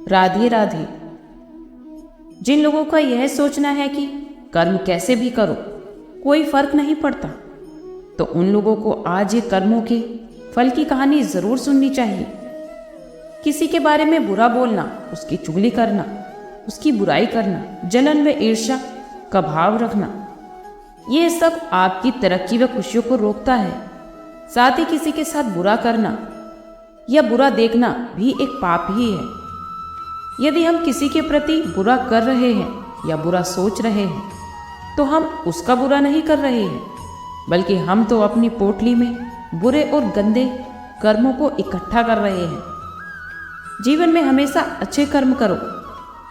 राधे राधे। जिन लोगों का यह सोचना है कि कर्म कैसे भी करो कोई फर्क नहीं पड़ता, तो उन लोगों को आज ये कर्मों के फल की कहानी जरूर सुननी चाहिए। किसी के बारे में बुरा बोलना, उसकी चुगली करना, उसकी बुराई करना, जलन व ईर्ष्या का भाव रखना, ये सब आपकी तरक्की व खुशियों को रोकता है। साथ ही किसी के साथ बुरा करना या बुरा देखना भी एक पाप ही है। यदि हम किसी के प्रति बुरा कर रहे हैं या बुरा सोच रहे हैं, तो हम उसका बुरा नहीं कर रहे हैं, बल्कि हम तो अपनी पोटली में बुरे और गंदे कर्मों को इकट्ठा कर रहे हैं। जीवन में हमेशा अच्छे कर्म करो,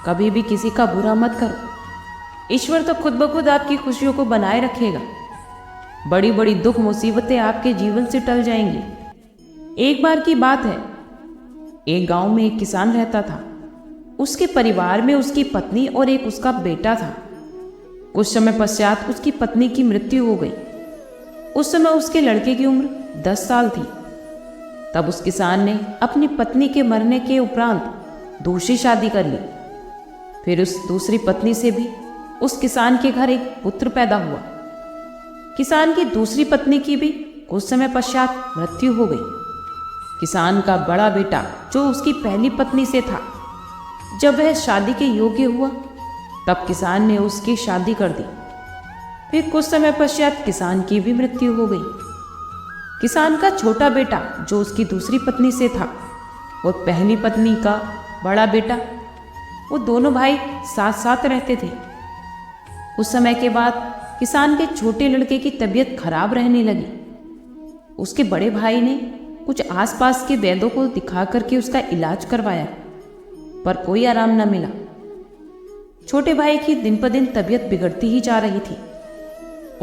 कभी भी किसी का बुरा मत करो। ईश्वर तो खुद ब खुद आपकी खुशियों को बनाए रखेगा। बड़ी बड़ी दुख मुसीबतें आपके जीवन से टल जाएंगी। एक बार की बात है, एक गांव में एक किसान रहता था। उसके परिवार में उसकी पत्नी और एक उसका बेटा था। कुछ समय पश्चात उसकी पत्नी की मृत्यु हो गई। उस समय उसके लड़के की उम्र 10 साल थी। तब उस किसान ने अपनी पत्नी के मरने के उपरांत दूसरी शादी कर ली। फिर उस दूसरी पत्नी से भी उस किसान के घर एक पुत्र पैदा हुआ। किसान की दूसरी पत्नी की भी कुछ समय पश्चात मृत्यु हो गई। किसान का बड़ा बेटा, जो उसकी पहली पत्नी से था, जब वह शादी के योग्य हुआ, तब किसान ने उसकी शादी कर दी। फिर कुछ समय पश्चात किसान की भी मृत्यु हो गई। किसान का छोटा बेटा, जो उसकी दूसरी पत्नी से था, और पहली पत्नी का बड़ा बेटा, वो दोनों भाई साथ साथ रहते थे। कुछ समय के बाद किसान के छोटे लड़के की तबीयत खराब रहने लगी। उसके बड़े भाई ने कुछ आसपास के वैद्यों को दिखा करके उसका इलाज करवाया, पर कोई आराम न मिला। छोटे भाई की दिन पर दिन तबीयत बिगड़ती ही जा रही थी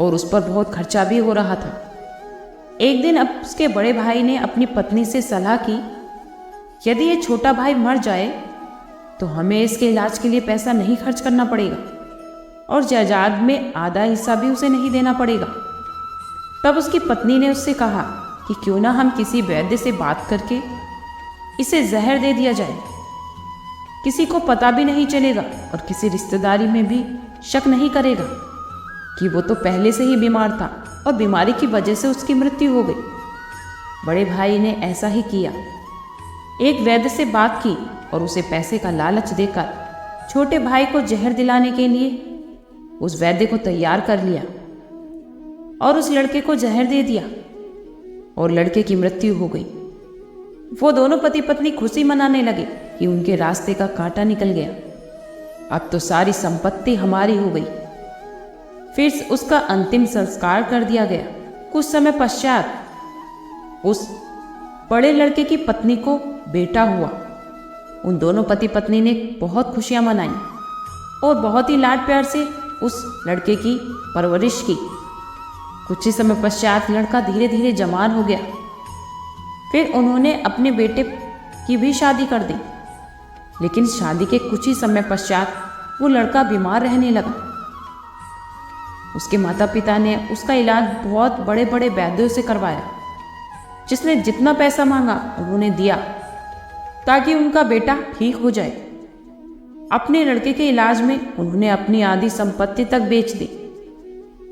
और उस पर बहुत खर्चा भी हो रहा था। एक दिन अब उसके बड़े भाई ने अपनी पत्नी से सलाह की, यदि ये छोटा भाई मर जाए तो हमें इसके इलाज के लिए पैसा नहीं खर्च करना पड़ेगा और जायदाद में आधा हिस्सा भी उसे नहीं देना पड़ेगा। तब उसकी पत्नी ने उससे कहा कि क्यों ना हम किसी वैद्य से बात करके इसे जहर दे दिया जाए। किसी को पता भी नहीं चलेगा और किसी रिश्तेदारी में भी शक नहीं करेगा कि वो तो पहले से ही बीमार था और बीमारी की वजह से उसकी मृत्यु हो गई। बड़े भाई ने ऐसा ही किया। एक वैद्य से बात की और उसे पैसे का लालच देकर छोटे भाई को जहर दिलाने के लिए उस वैद्य को तैयार कर लिया और उस लड़के को जहर दे दिया और लड़के की मृत्यु हो गई। वो दोनों पति पत्नी खुशी मनाने लगे कि उनके रास्ते का कांटा निकल गया। अब तो सारी संपत्ति हमारी हो गई। फिर उसका अंतिम संस्कार कर दिया गया। कुछ समय पश्चात उस बड़े लड़के की पत्नी को बेटा हुआ। उन दोनों पति पत्नी ने बहुत खुशियां मनाई और बहुत ही लाड प्यार से उस लड़के की परवरिश की। कुछ ही समय पश्चात लड़का धीरे धीरे जवान हो गया। फिर उन्होंने अपने बेटे की भी शादी कर दी। लेकिन शादी के कुछ ही समय पश्चात वो लड़का बीमार रहने लगा। उसके माता पिता ने उसका इलाज बहुत बड़े बड़े वैद्यों से करवाया। जिसने जितना पैसा मांगा उन्होंने दिया ताकि उनका बेटा ठीक हो जाए। अपने लड़के के इलाज में उन्होंने अपनी आधी संपत्ति तक बेच दी,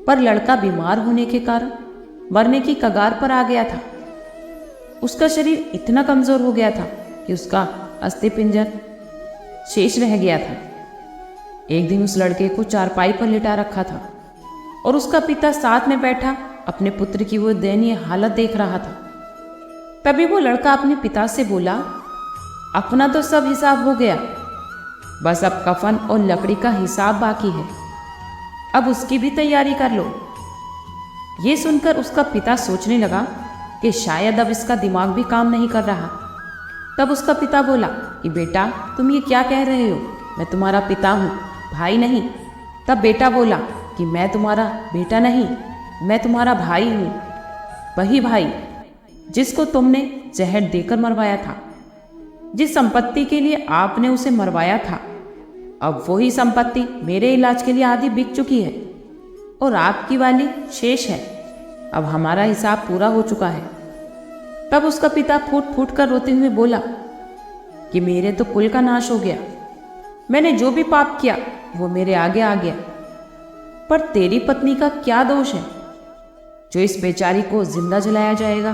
पर लड़का बीमार होने के कारण मरने की कगार पर आ गया था। उसका शरीर इतना कमजोर हो गया था कि उसका अस्थिपिंजर शेष रह गया था। एक दिन उस लड़के को चारपाई पर लिटा रखा था और उसका पिता साथ में बैठा अपने पुत्र की वो दयनीय हालत देख रहा था। तभी वो लड़का अपने पिता से बोला, अपना तो सब हिसाब हो गया, बस अब कफन और लकड़ी का हिसाब बाकी है, अब उसकी भी तैयारी कर लो। ये सुनकर उसका पिता सोचने लगा कि शायद अब इसका दिमाग भी काम नहीं कर रहा। तब उसका पिता बोला कि बेटा, तुम ये क्या कह रहे हो, मैं तुम्हारा पिता हूँ, भाई नहीं। तब बेटा बोला कि मैं तुम्हारा बेटा नहीं, मैं तुम्हारा भाई हूँ, वही भाई जिसको तुमने जहर देकर मरवाया था। जिस संपत्ति के लिए आपने उसे मरवाया था, अब वही संपत्ति मेरे इलाज के लिए आधी बिक चुकी है और आपकी वाली शेष है। अब हमारा हिसाब पूरा हो चुका है। तब उसका पिता फूट फूट कर रोते हुए बोला, कि मेरे तो कुल का नाश हो गया, मैंने जो भी पाप किया वो मेरे आगे आ गया। पर तेरी पत्नी का क्या दोष है जो इस बेचारी को जिंदा जलाया जाएगा?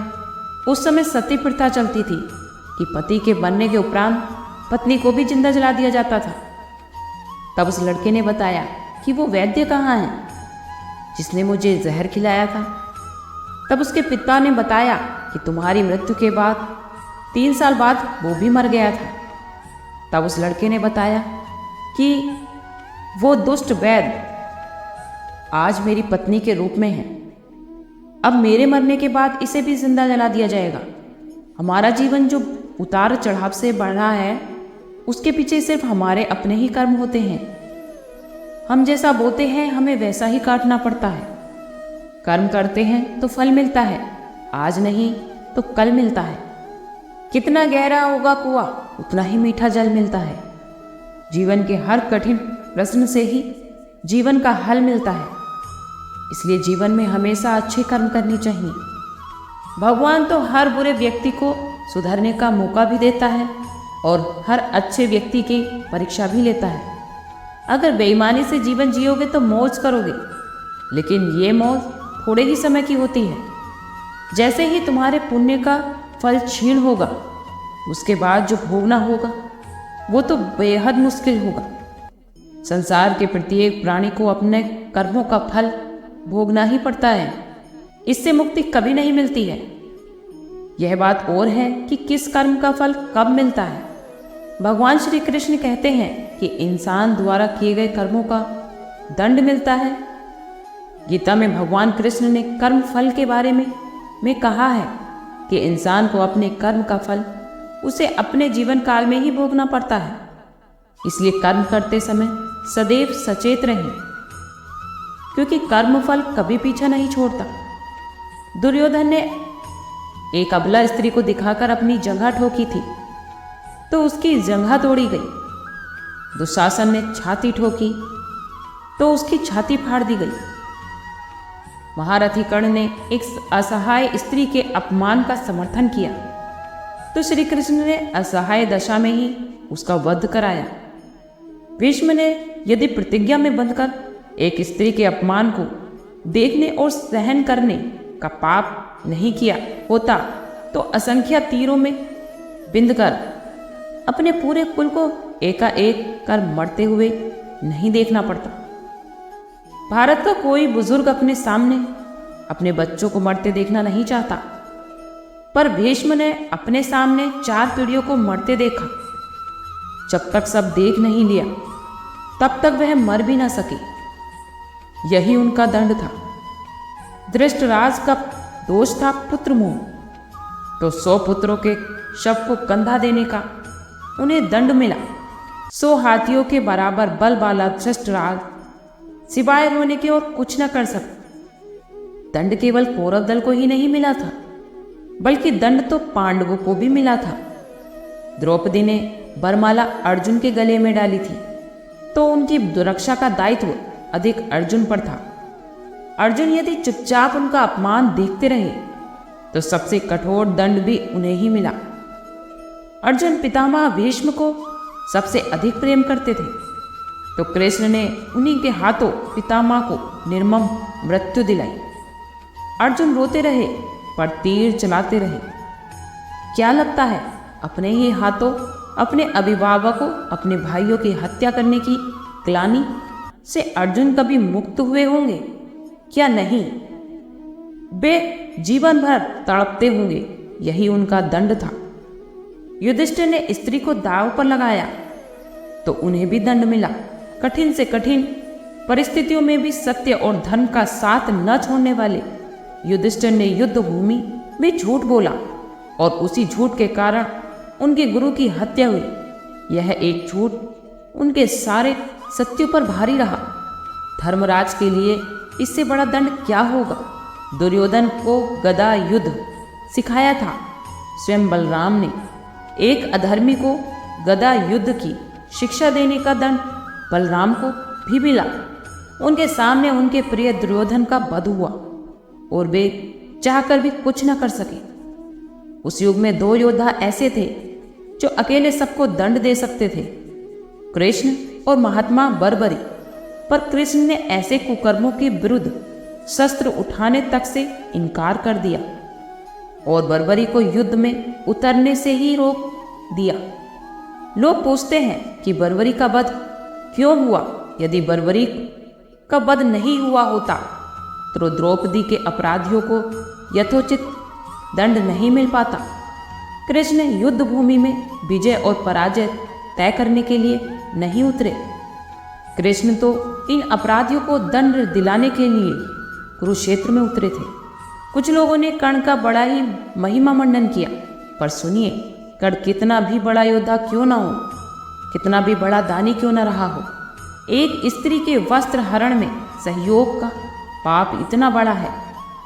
उस समय सती प्रथा चलती थी कि पति के बनने के उपरांत पत्नी को भी जिंदा जला दिया जाता था। तब उस लड़के ने बताया कि वो वैद्य कहाँ है जिसने मुझे जहर खिलाया था। तब उसके पिता ने बताया कि तुम्हारी मृत्यु के बाद 3 साल बाद वो भी मर गया था। तब उस लड़के ने बताया कि वो दुष्ट वैद्य आज मेरी पत्नी के रूप में है, अब मेरे मरने के बाद इसे भी जिंदा जला दिया जाएगा। हमारा जीवन जो उतार चढ़ाव से बढ़ा है उसके पीछे सिर्फ हमारे अपने ही कर्म होते हैं। हम जैसा बोते हैं हमें वैसा ही काटना पड़ता है। कर्म करते हैं तो फल मिलता है, आज नहीं तो कल मिलता है। कितना गहरा होगा कुआं उतना ही मीठा जल मिलता है। जीवन के हर कठिन प्रश्न से ही जीवन का हल मिलता है। इसलिए जीवन में हमेशा अच्छे कर्म करने चाहिए। भगवान तो हर बुरे व्यक्ति को सुधरने का मौका भी देता है और हर अच्छे व्यक्ति की परीक्षा भी लेता है। अगर बेईमानी से जीवन जियोगे तो मौज करोगे, लेकिन ये मौज थोड़े ही समय की होती है। जैसे ही तुम्हारे पुण्य का फल क्षीण होगा, उसके बाद जो भोगना होगा वो तो बेहद मुश्किल होगा। संसार के प्रत्येक प्राणी को अपने कर्मों का फल भोगना ही पड़ता है, इससे मुक्ति कभी नहीं मिलती है। यह बात और है कि किस कर्म का फल कब मिलता है। भगवान श्री कृष्ण कहते हैं कि इंसान द्वारा किए गए कर्मों का दंड मिलता है। गीता में भगवान कृष्ण ने कर्म फल के बारे में कहा है कि इंसान को अपने कर्म का फल उसे अपने जीवन काल में ही भोगना पड़ता है। इसलिए कर्म करते समय सदैव सचेत रहें, क्योंकि कर्म फल कभी पीछा नहीं छोड़ता। दुर्योधन ने एक अबला स्त्री को दिखाकर अपनी जंघा ठोकी थी तो उसकी जंघा तोड़ी गई। दुशासन ने छाती ठोकी तो उसकी छाती फाड़ दी गई। महारथी कर्ण ने एक असहाय स्त्री के अपमान का समर्थन किया तो श्री कृष्ण ने असहाय दशा में ही उसका वध कराया। भीष्म ने यदि प्रतिज्ञा में बंधकर एक स्त्री के अपमान को देखने और सहन करने का पाप नहीं किया होता तो असंख्य तीरों में बिंधकर अपने पूरे कुल को एकाएक कर मरते हुए नहीं देखना पड़ता। भारत का कोई बुजुर्ग अपने सामने अपने बच्चों को मरते देखना नहीं चाहता, पर भीष्म ने अपने सामने 4 पीढ़ियों को मरते देखा। जब तक सब देख नहीं लिया तब तक वह मर भी ना सके। यही उनका दंड था। धृष्टराज का दोष था पुत्र मोह, तो 100 पुत्रों के शव को कंधा देने का उन्हें दंड मिला। 100 हाथियों के बराबर बल वाला धृष्टराज सिवाय रोने के और कुछ न कर सका। दंड केवल कौरव दल को ही नहीं मिला था, बल्कि दंड तो पांडवों को भी मिला था। द्रौपदी ने वरमाला अर्जुन के गले में डाली थी तो उनकी सुरक्षा का दायित्व अधिक अर्जुन पर था। अर्जुन यदि चुपचाप उनका अपमान देखते रहे तो सबसे कठोर दंड भी उन्हें ही मिला। अर्जुन पितामह भीष्म को सबसे अधिक प्रेम करते थे, तो कृष्ण ने उन्हीं के हाथों पितामह को निर्मम मृत्यु दिलाई। अर्जुन रोते रहे पर तीर चलाते रहे। क्या लगता है अपने ही हाथों अपने अभिभावकों अपने भाइयों की हत्या करने की ग्लानि से अर्जुन कभी मुक्त हुए होंगे? क्या नहीं, वे जीवन भर तड़पते होंगे। यही उनका दंड था। युधिष्ठिर ने स्त्री को दांव पर लगाया तो उन्हें भी दंड मिला। कठिन से कठिन परिस्थितियों में भी सत्य और धर्म का साथ न छोड़ने वाले युधिष्ठिर ने युद्ध भूमि में झूठ बोला और उसी झूठ के कारण उनके गुरु की हत्या हुई। यह एक झूठ उनके सारे सत्यों पर भारी रहा। धर्मराज के लिए इससे बड़ा दंड क्या होगा? दुर्योधन को गदा युद्ध सिखाया था स्वयं बलराम ने। एक अधर्मी को गदा युद्ध की शिक्षा देने का दंड बलराम को भी मिला। उनके सामने उनके प्रिय दुर्योधन का वध हुआ और वे चाहकर भी कुछ न कर सके। उस युग में 2 योद्धा ऐसे थे जो अकेले सबको दंड दे सकते थे, कृष्ण और महात्मा बर्बरी। पर कृष्ण ने ऐसे कुकर्मों के विरुद्ध शस्त्र उठाने तक से इनकार कर दिया और बर्बरी को युद्ध में उतरने से ही रोक दिया। लोग पूछते हैं कि बर्बरी का वध क्यों हुआ। यदि बर्बरी का वध नहीं हुआ होता तो द्रौपदी के अपराधियों को यथोचित दंड नहीं मिल पाता। कृष्ण युद्ध भूमि में विजय और पराजय तय करने के लिए नहीं उतरे। कृष्ण तो इन अपराधियों को दंड दिलाने के लिए कुरुक्षेत्र में उतरे थे। कुछ लोगों ने कर्ण का बड़ा ही महिमा मंडन किया, पर सुनिए, कर्ण कितना भी बड़ा योद्धा क्यों ना हो, कितना भी बड़ा दानी क्यों न रहा हो, एक स्त्री के वस्त्र हरण में सहयोग का पाप इतना बड़ा है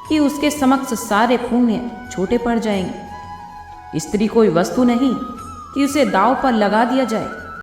कि उसके समक्ष सारे पुण्य छोटे पड़ जाएंगे। स्त्री कोई वस्तु नहीं कि उसे दांव पर लगा दिया जाए।